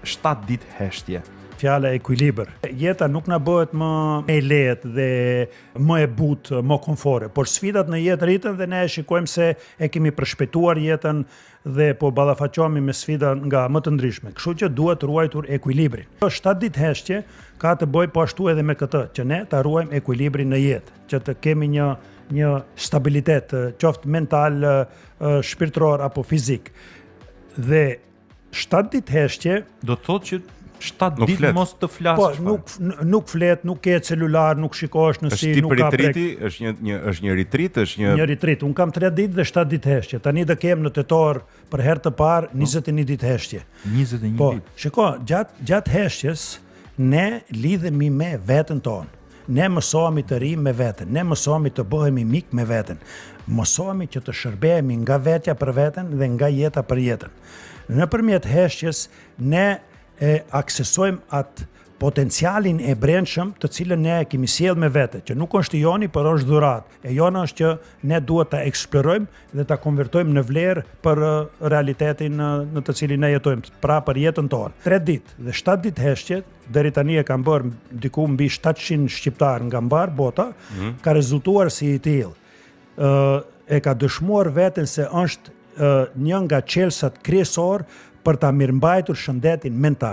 7 ditë heshtje. Fjala ekuilibër. Jeta nuk na bëhet më e lehtë dhe më e butë, më komfore, por sfidat në jetë rritën dhe ne shikojmë se e kemi përshpejtuar jetën dhe po ballafaqohemi me sfida nga më të ndryshme. Kështu që duhet ruajtur ekuilibrin. 7 ditë heshtje ka të bëjë po ashtu edhe me këtë, që ne ta ruajmë ekuilibrin në jetë, që të kemi një stabilitet, qoftë mental, shpirtëror apo fizik. Dhe 7 ditë heshtje do të thotë që 7 ditë mos të flasësh. Po, nuk flet, nuk ke celular, nuk shikosh në si, nuk ka prek. Është një retreat, është një retreat. Un kam 3 ditë dhe 7 ditë heshtje. Tani do kem në tetor për herë të parë 21 ditë heshtje. 21 po, ditë. Shiko, gjatë heshtjes ne lidhemi me veten tonë. Ne mësohemi të rrim me veten, ne mësohemi të bëhemi mik me veten. Mësohemi që të shërbehemi nga vetja për veten dhe nga jeta për jetën. Nëpërmjet heshtjes ne aksesojmë atë potencialin e brendshëm të cilën ne kemi sjellë me vete, që nuk është joni, por është dhuratë. E jona është që ne duhet ta eksplorojmë dhe ta konvertojmë në vlerë për realitetin në të cilin ne jetojmë, pra për jetën tonë. 3 ditë dhe 7 ditë heshtje, deri tani e kanë bërë diku mbi 700 shqiptar nga mbar bota, ka rezultuar si i tillë. E ka dëshmuar veten se është një nga çelësat kryesor për ta mirëmbajtur shëndetin mental.